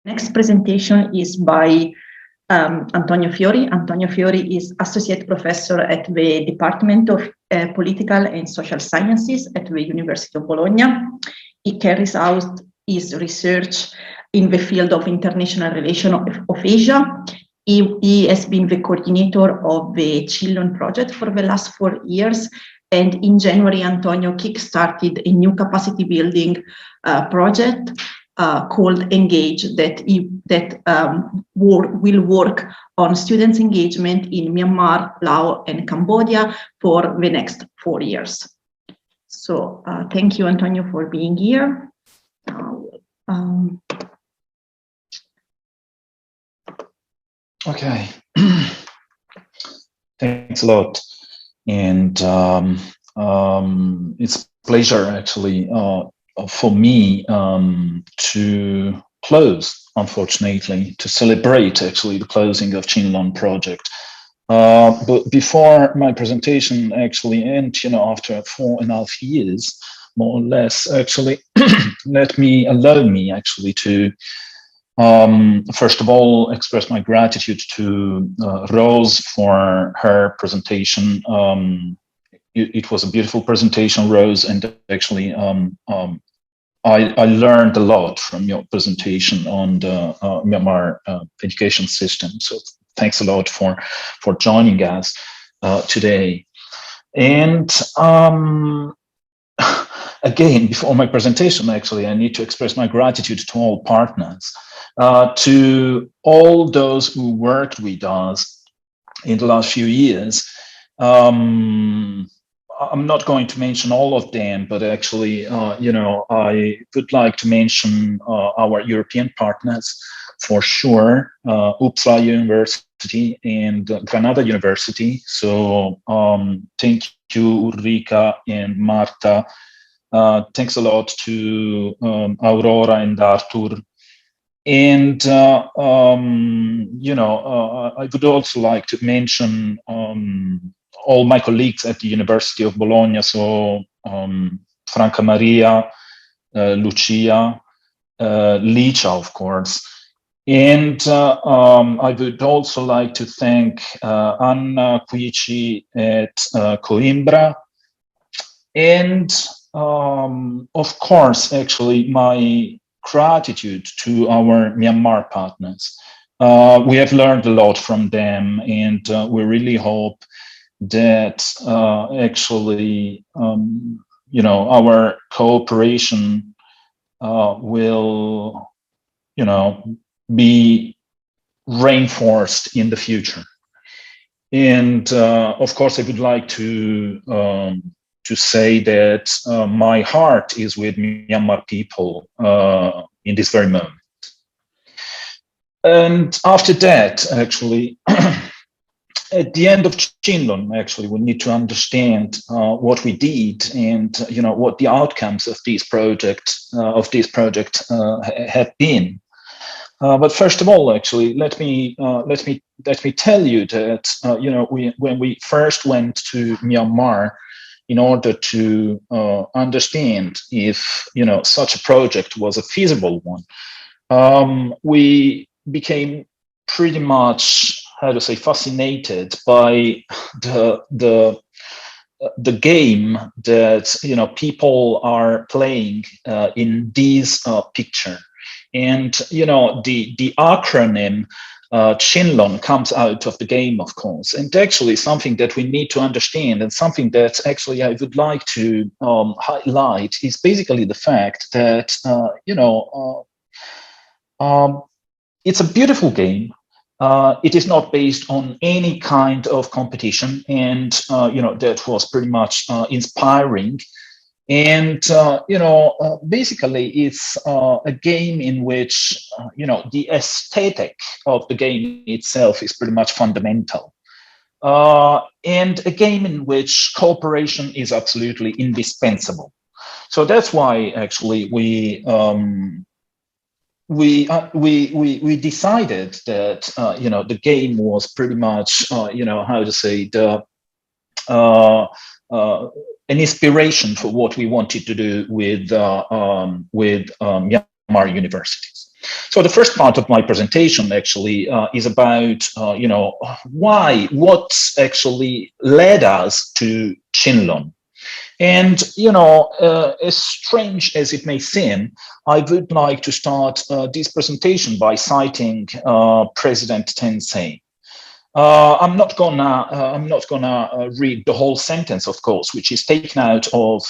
Next presentation is by Antonio Fiori. Antonio Fiori is Associate Professor at the Department of Political and Social Sciences at the University of Bologna. He carries out his research in the field of international relations of Asia. He has been the coordinator of the Chinlone project for the last 4 years. And in January, Antonio kickstarted a new capacity building project called Engage will work on students' engagement in Myanmar, Laos, and Cambodia for the next 4 years. So thank you, Antonio, for being here. Okay, thanks a lot. And it's a pleasure actually for me to close, unfortunately, to celebrate actually the closing of Chinlone project. But before my presentation actually ends, after 4.5 years, more or less, actually, allow me actually to first of all express my gratitude to Rose for her presentation. It was a beautiful presentation, Rose, and actually I learned a lot from your presentation on the Myanmar education system. So thanks a lot for joining us today. And again, before my presentation, actually, I need to express my gratitude to all partners, to all those who worked with us in the last few years. I'm not going to mention all of them, but actually, I would like to mention our European partners for sure, Uppsala University and Granada University. So thank you, Ulrika and Marta. Thanks a lot to Aurora and Arthur. And, I would also like to mention all my colleagues at the University of Bologna, so Franca Maria, Lucia, Licia, of course. And I would also like to thank Anna Quici at Coimbra. And of course, actually, my gratitude to our Myanmar partners. We have learned a lot from them, and we really hope that actually, our cooperation will, be reinforced in the future. And of course, I would like to say that my heart is with Myanmar people in this very moment. And after that, actually, at the end of Chinlone, actually, we need to understand what we did and what the outcomes of this project have been. But first of all, actually, let me tell you that when we first went to Myanmar in order to understand if such a project was a feasible one, we became pretty much, fascinated by the game that people are playing in this picture. And the acronym Chinlone comes out of the game, of course, and actually something that we need to understand, and something that actually I would like to highlight, is basically the fact that it's a beautiful game. It is not based on any kind of competition, and that was pretty much inspiring. And basically, it's a game in which the aesthetic of the game itself is pretty much fundamental, and a game in which cooperation is absolutely indispensable. So that's why actually we decided that the game was pretty much an inspiration for what we wanted to do with Myanmar universities. So the first part of my presentation actually is about, what actually led us to Chinlone. And, as strange as it may seem, I would like to start this presentation by citing President Thein. I'm not gonna read the whole sentence, of course, which is taken out of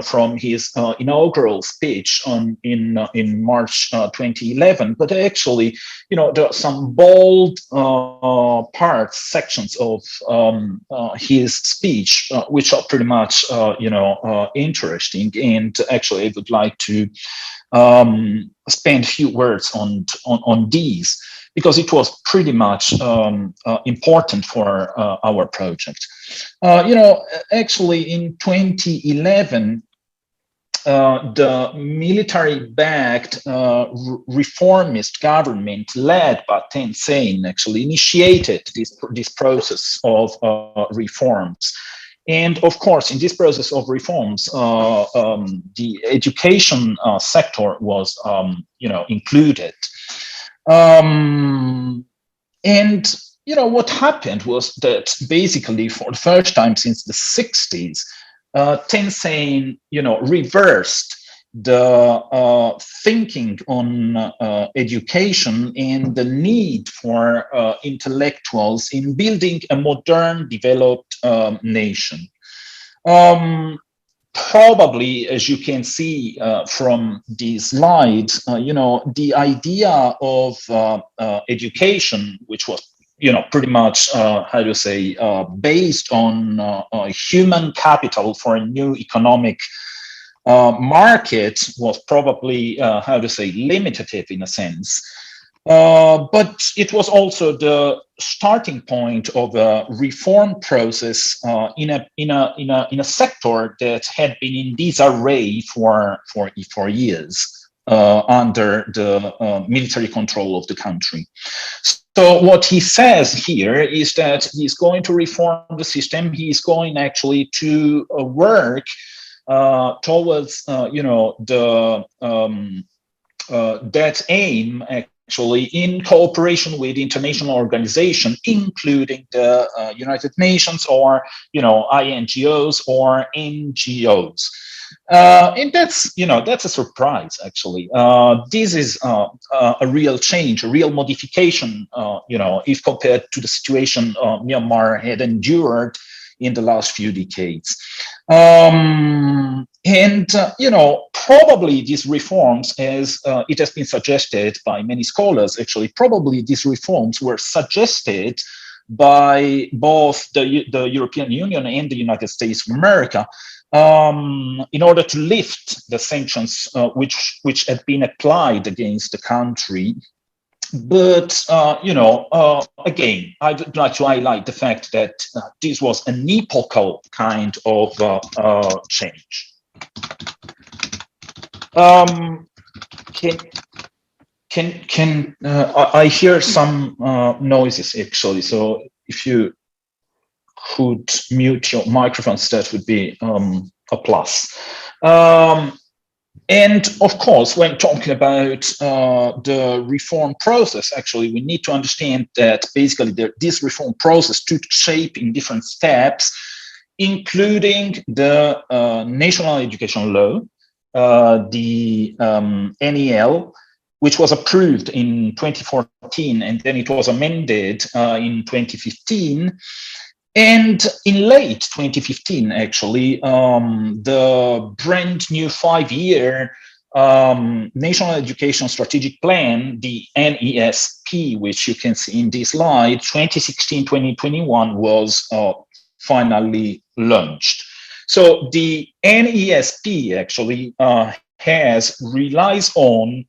from his inaugural speech in March 2011. But actually, there are some bold sections of his speech which are pretty much interesting. And actually, I would like to spend a few words on these, because it was pretty much important for our project. Actually, in 2011, the military-backed reformist government led by Thein actually initiated this process of reforms. And of course, in this process of reforms, the education sector was, included. And what happened was that basically for the first time since the 60s, Thein, reversed the thinking on education and the need for intellectuals in building a modern, developed nation. Probably, as you can see from these slides, the idea of education, which was, pretty much, based on human capital for a new economic market, was probably, limitative in a sense. But it was also the starting point of a reform process in a sector that had been in disarray for years under the military control of the country. So what he says here is that he's going to reform the system. He's going actually to work towards that aim, actually, in cooperation with international organizations, including the United Nations or INGOs or NGOs. And that's a surprise, actually. This is a real change, a real modification, if compared to the situation Myanmar had endured in the last few decades. Probably these reforms, as it has been suggested by many scholars, actually, probably these reforms were suggested by both the European Union and the United States of America in order to lift the sanctions which had been applied against the country. But, again, I would like to highlight the fact that this was an epochal kind of change. I hear some noises, actually, so if you could mute your microphones, that would be a plus. And of course, when talking about the reform process, actually, we need to understand that basically this reform process took shape in different steps, including the National Education Law, the NEL, which was approved in 2014, and then it was amended in 2015. And in late 2015, actually, the brand new 5-year National Education Strategic Plan, the NESP, which you can see in this slide, 2016-2021, was finally launched. So the NESP actually relies on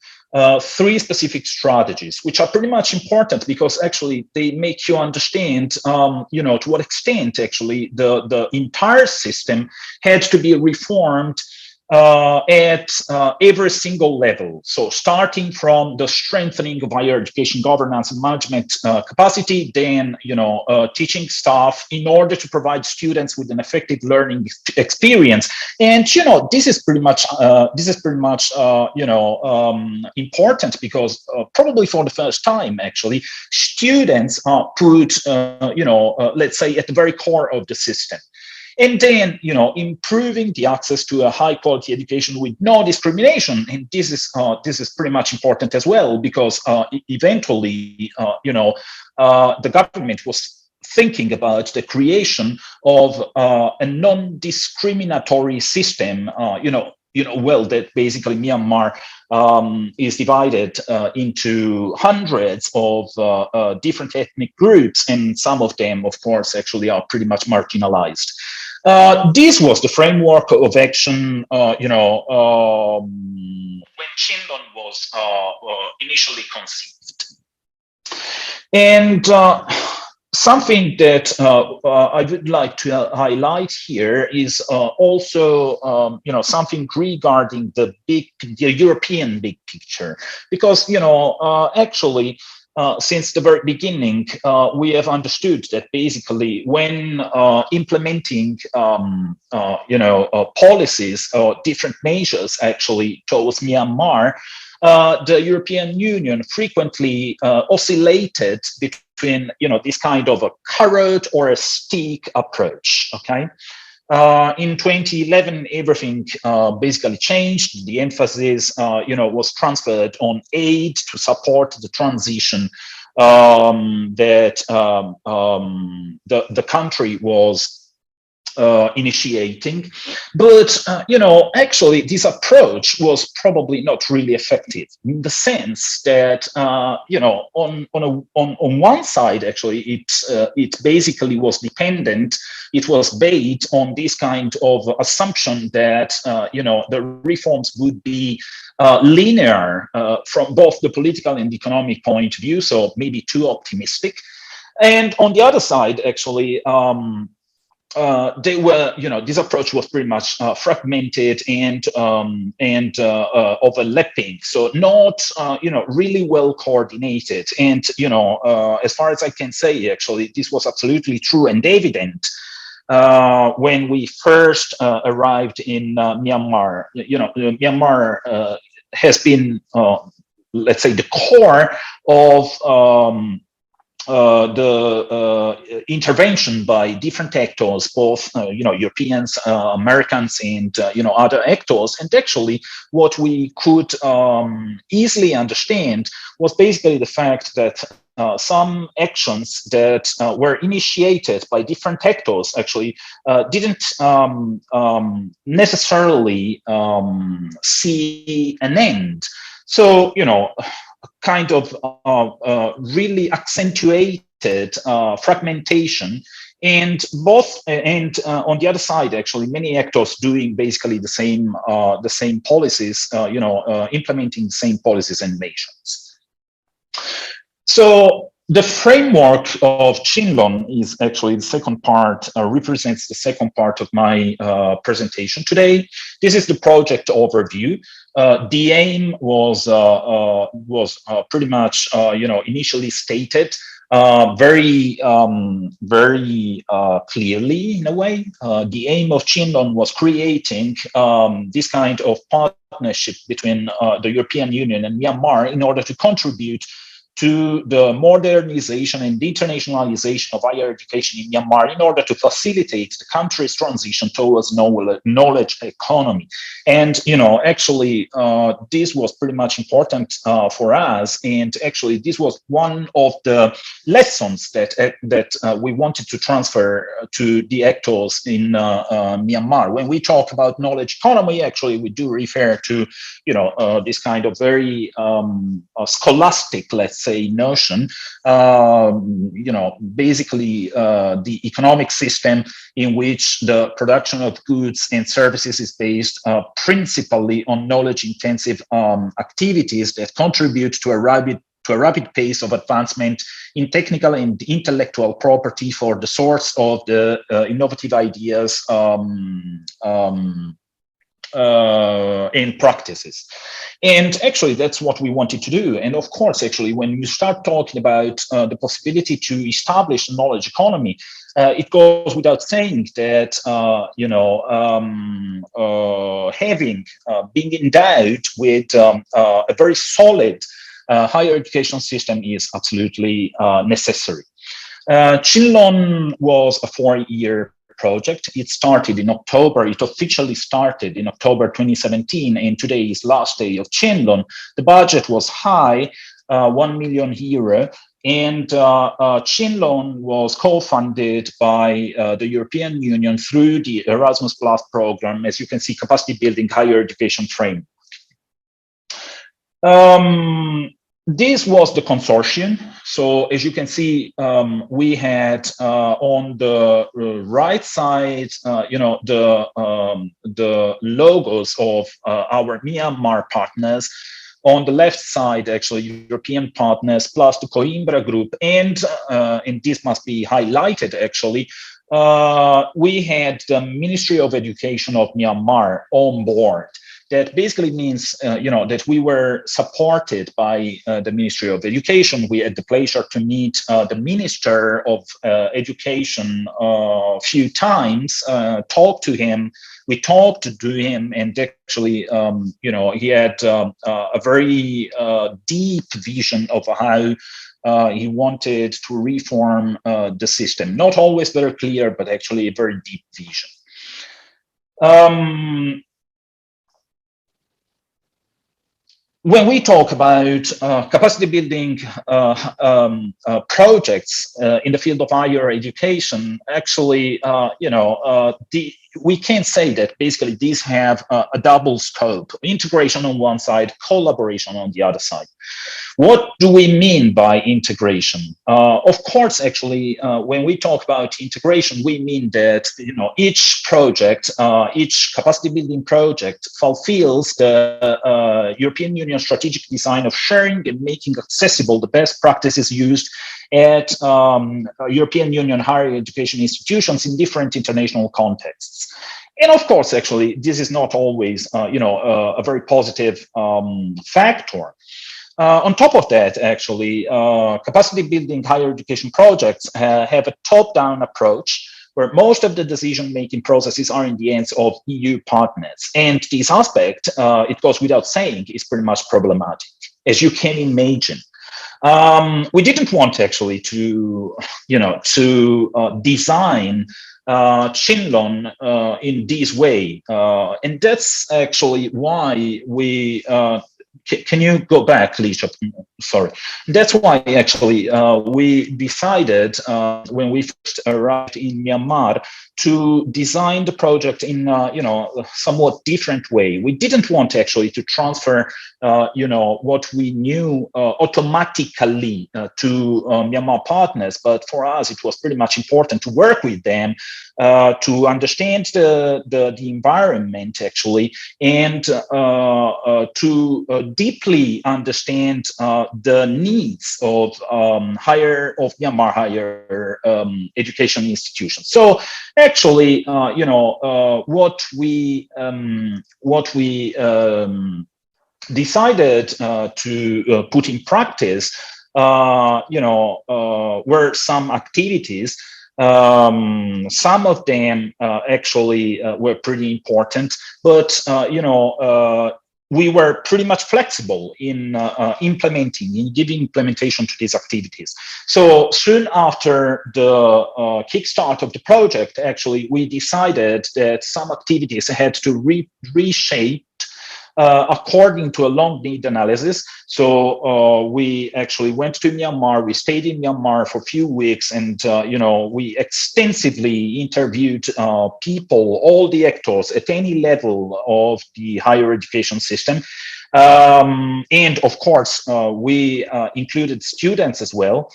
3 specific strategies, which are pretty much important because actually they make you understand, to what extent actually the entire system had to be reformed at every single level. So starting from the strengthening of higher education governance and management capacity, then teaching staff in order to provide students with an effective learning experience. And this is pretty much important because probably for the first time, actually, students are put let's say at the very core of the system. And then, improving the access to a high quality education with no discrimination. And this is pretty much important as well, because eventually, the government was thinking about the creation of a non-discriminatory system, that basically Myanmar is divided into hundreds of different ethnic groups, and some of them, of course, actually are pretty much marginalized. This was the framework of action, when Chinlone was initially conceived. And something that I would like to highlight here is also, something regarding the European big picture, because, actually, since the very beginning, we have understood that basically when implementing, policies or different measures actually towards Myanmar, the European Union frequently oscillated between, this kind of a carrot or a stick approach. Okay. In 2011, everything basically changed. The emphasis, was transferred on aid to support the transition that the country was initiating. But, actually, this approach was probably not really effective, in the sense that, on one side, actually, it basically was dependent. It was based on this kind of assumption that, the reforms would be linear from both the political and economic point of view, so maybe too optimistic. And on the other side, actually, they were, this approach was pretty much fragmented and overlapping, so not, really well coordinated. And, as far as I can say, actually, this was absolutely true and evident when we first arrived in Myanmar. Myanmar has been, let's say, the core of the intervention by different actors, both Europeans, Americans, and other actors. And actually, what we could easily understand was basically the fact that some actions that were initiated by different actors actually didn't necessarily see an end. So, kind of really accentuated fragmentation, and on the other side, actually, many actors doing basically the same policies, implementing the same policies and measures. So the framework of Chinlone is actually the second part, represents the second part of my presentation today. This is the project overview. The aim was pretty much, initially stated very clearly, in a way. The aim of Chinlone was creating this kind of partnership between the European Union and Myanmar in order to contribute to the modernization and internationalization of higher education in Myanmar in order to facilitate the country's transition towards knowledge economy. And, actually, this was pretty much important for us. And actually, this was one of the lessons that we wanted to transfer to the actors in Myanmar. When we talk about knowledge economy, actually, we do refer to, this kind of very scholastic, let's say, notion, basically the economic system in which the production of goods and services is based principally on knowledge-intensive activities that contribute to a rapid pace of advancement in technical and intellectual property for the source of the innovative ideas and practices. And actually, that's what we wanted to do. And of course, actually, when you start talking about the possibility to establish a knowledge economy, it goes without saying that, being endowed with a very solid higher education system is absolutely necessary. Chinlone was a 4-year project. It started in October. It officially started in October 2017, and today is last day of Chinlone. The budget was high, €1 million, and Chinlone was co-funded by the European Union through the Erasmus Plus program, as you can see, capacity building higher education framework. This was the consortium. So as you can see, we had on the right side, the logos of our Myanmar partners. On the left side, actually, European partners plus the Coimbra group, and this must be highlighted. Actually, we had the Ministry of Education of Myanmar on board. That basically means, that we were supported by the Ministry of Education. We had the pleasure to meet the Minister of Education a few times, talk to him. We talked to him, and actually, he had a very deep vision of how he wanted to reform the system. Not always very clear, but actually a very deep vision. When we talk about capacity building projects in the field of higher education, actually, we can say that basically these have a double scope: integration on one side, collaboration on the other side. What do we mean by integration? Of course, actually, when we talk about integration, we mean that each project, each capacity building project fulfills the European Union strategic design of sharing and making accessible the best practices used at European Union higher education institutions in different international contexts. And of course, actually, this is not always, a very positive factor. On top of that, actually, capacity building higher education projects have a top-down approach, where most of the decision-making processes are in the hands of EU partners. And this aspect, it goes without saying, is pretty much problematic, as you can imagine. We didn't want actually to design Chinlone in this way. And that's actually why we can you go back, Lisa? Sorry. That's why actually we decided when we first arrived in Myanmar to design the project in somewhat different way. We didn't want actually to transfer what we knew automatically to Myanmar partners, but for us it was pretty much important to work with them to understand the environment actually, and to deeply understand the needs of Myanmar higher education institutions. So actually, what we decided to put in practice, were some activities. Some of them actually were pretty important, but we were pretty much flexible in giving implementation to these activities. So soon after the kickstart of the project, actually, we decided that some activities had to reshape according to a long need analysis. So we actually went to Myanmar, we stayed in Myanmar for a few weeks, and we extensively interviewed people, all the actors at any level of the higher education system. And of course, we included students as well.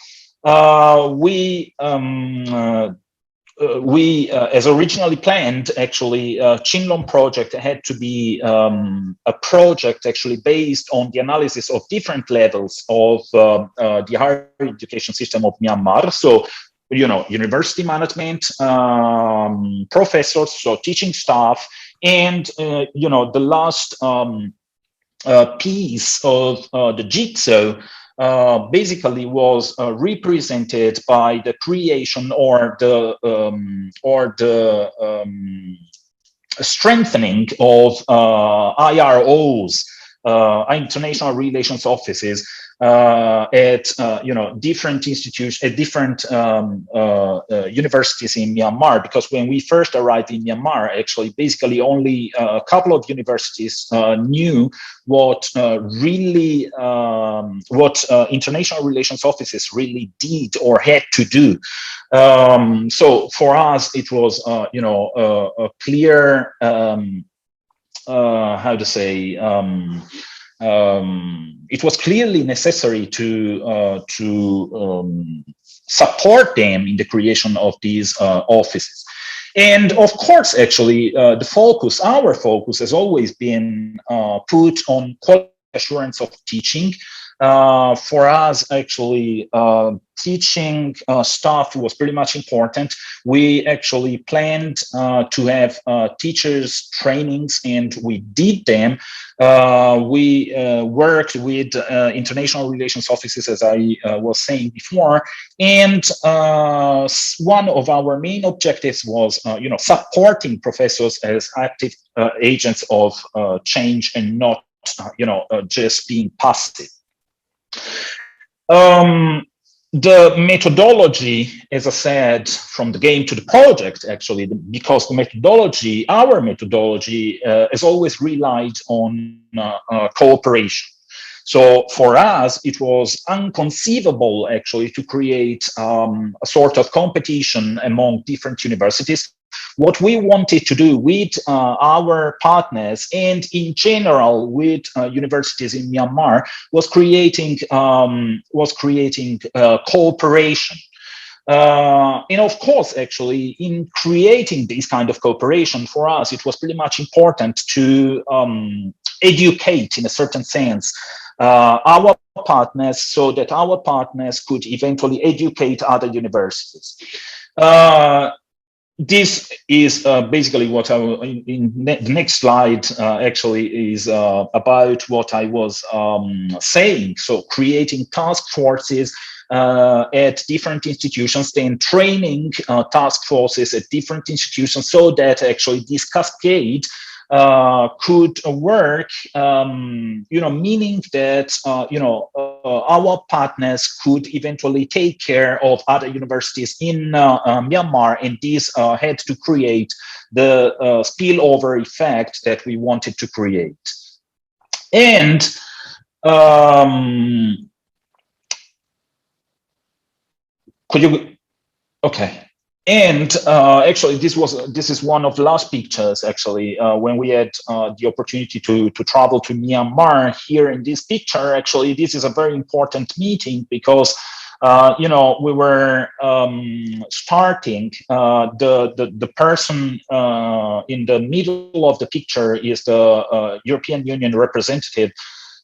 As originally planned, actually, Chinlone project had to be a project actually based on the analysis of different levels of the higher education system of Myanmar. So, university management, professors, so teaching staff, And the last piece of the jigsaw basically was represented by the creation or the strengthening of IROs, international relations offices, at different institutions, at different universities in Myanmar. Because when we first arrived in Myanmar, actually, basically only a couple of universities knew what international relations offices really did or had to do. So for us, it was a clear how to say. It was clearly necessary to support them in the creation of these offices. And of course, actually, our focus has always been put on quality assurance of teaching. For us, actually, teaching staff was pretty much important. We actually planned to have teachers trainings, and we did them. We worked with international relations offices, as I was saying before, and one of our main objectives was, supporting professors as active agents of change and not, just being passive. The methodology, as I said, from the game to the project, actually, because our methodology has always relied on cooperation. So for us, it was inconceivable, actually, to create a sort of competition among different universities. What we wanted to do with our partners and in general with universities in Myanmar was creating cooperation. And of course, actually, in creating this kind of cooperation, for us, it was pretty much important to educate, in a certain sense, our partners, so that our partners could eventually educate other universities. This is basically what in the next slide actually is about what I was saying. So creating task forces at different institutions, then training task forces at different institutions, so that actually this cascade could work, meaning that, our partners could eventually take care of other universities in Myanmar, and this had to create the spillover effect that we wanted to create. And okay. And actually, this is one of the last pictures, actually, when we had the opportunity to travel to Myanmar. Here in this picture, actually, this is a very important meeting because, we were starting. The person in the middle of the picture is the European Union representative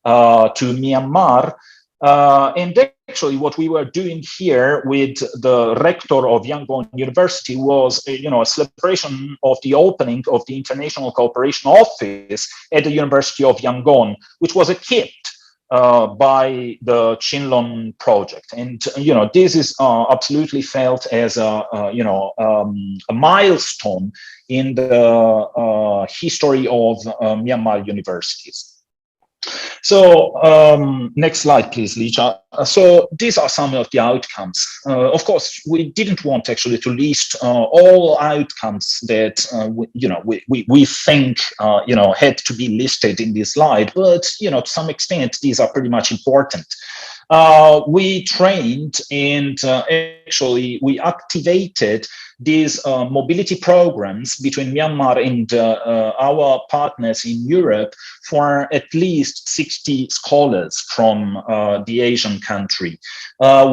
to Myanmar. And actually, what we were doing here with the rector of Yangon University was, a celebration of the opening of the International Cooperation Office at the University of Yangon, which was equipped by the Chinlone project. And, this is absolutely felt as a milestone in the history of Myanmar universities. So next slide, please, Licha. So these are some of the outcomes. Of course, we didn't want actually to list all outcomes that we think had to be listed in this slide, but to some extent these are pretty much important. We trained and actually we activated these mobility programs between Myanmar and our partners in Europe for at least 60 scholars from the Asian country.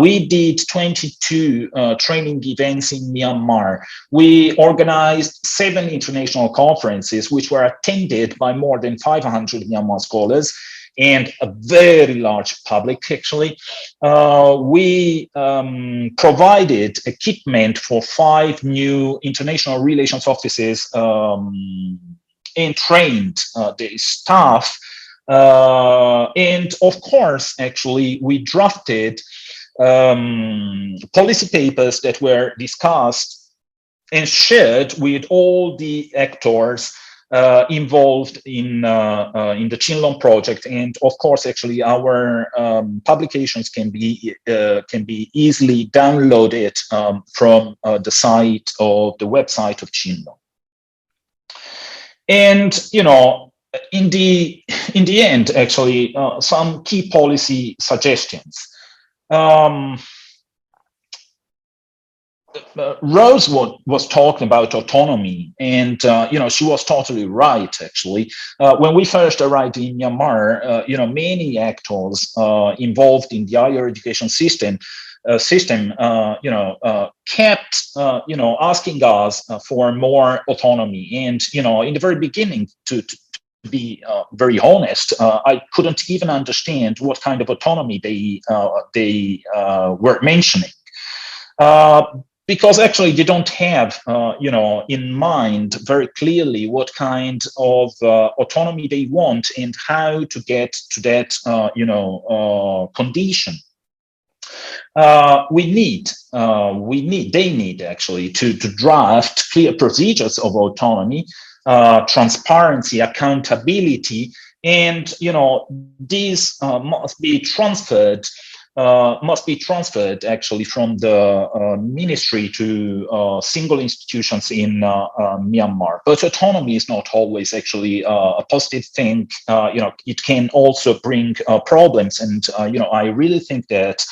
We did 22 training events in Myanmar. We organized 7 international conferences, which were attended by more than 500 Myanmar scholars and a very large public, actually. We provided equipment for 5 new international relations offices and trained the staff. And of course, actually, we drafted policy papers that were discussed and shared with all the actors involved in the Chinlone project. And of course, actually, our publications can be easily downloaded from the site of the website of Chinlone. And in the end, actually, some key policy suggestions. Rose was talking about autonomy, and she was totally right. Actually, when we first arrived in Myanmar, many actors involved in the higher education system kept asking us for more autonomy. And in the very beginning, to be very honest, I couldn't even understand what kind of autonomy they were mentioning. Because actually they don't have, in mind very clearly what kind of autonomy they want and how to get to that, condition. They need actually to draft clear procedures of autonomy, transparency, accountability, and these must be transferred actually from the ministry to single institutions in Myanmar. But autonomy is not always actually a positive thing. It can also bring problems, and I really think that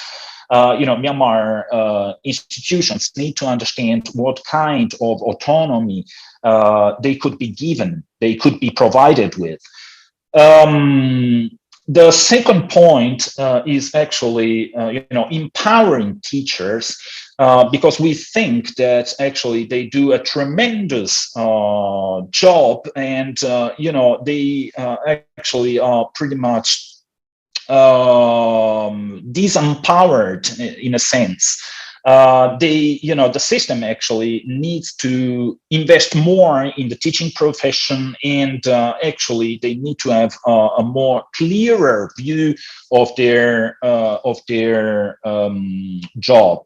Myanmar institutions need to understand what kind of autonomy they could be given, they could be provided with. The second point is actually, empowering teachers, because we think that actually they do a tremendous job, and they actually are pretty much disempowered in a sense. The system actually needs to invest more in the teaching profession, and actually they need to have a more clearer view of their job.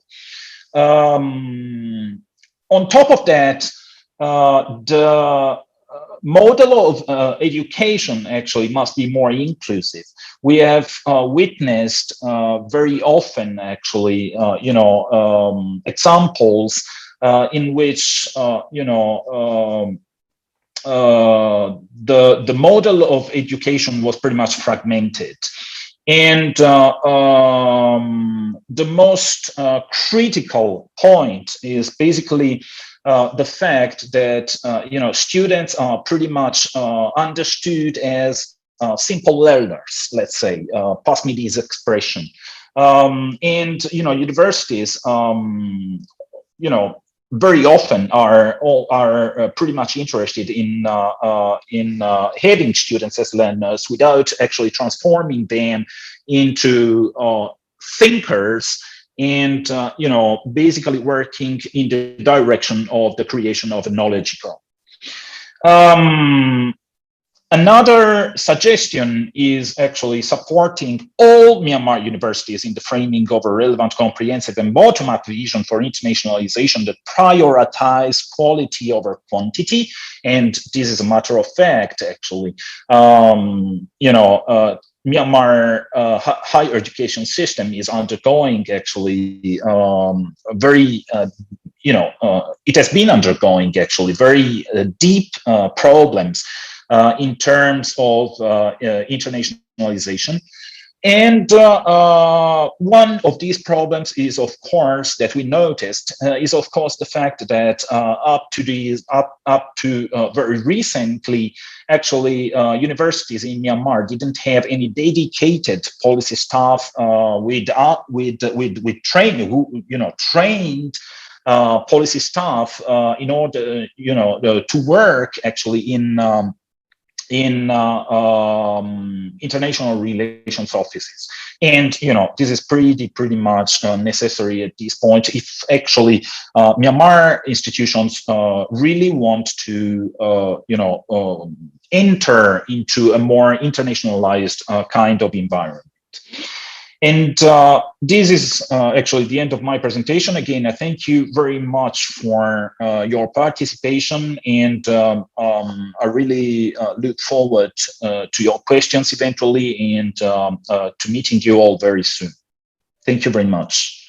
On top of that, the model of education actually must be more inclusive. We have witnessed very often, actually, examples in which the model of education was pretty much fragmented. And the most critical point is basically the fact that students are pretty much understood as simple learners, let's say, pass me this expression. And universities, very often are pretty much interested in having students as learners without actually transforming them into thinkers, and basically working in the direction of the creation of a knowledge economy. Another suggestion is actually supporting all Myanmar universities in the framing of a relevant, comprehensive, and bottom-up vision for internationalization that prioritize quality over quantity. And this is a matter of fact, actually. Myanmar higher education system is undergoing actually very, it has been undergoing actually very deep problems in terms of internationalization. And one of these problems is, of course, that we noticed is, of course, the fact that up to very recently, actually, universities in Myanmar didn't have any dedicated policy staff with training, who trained policy staff in order to work actually in international relations offices. And, this is pretty much necessary at this point if actually Myanmar institutions really want to, enter into a more internationalized kind of environment. And this is actually the end of my presentation. Again, I thank you very much for your participation, and I really look forward to your questions eventually, and to meeting you all very soon. Thank you very much.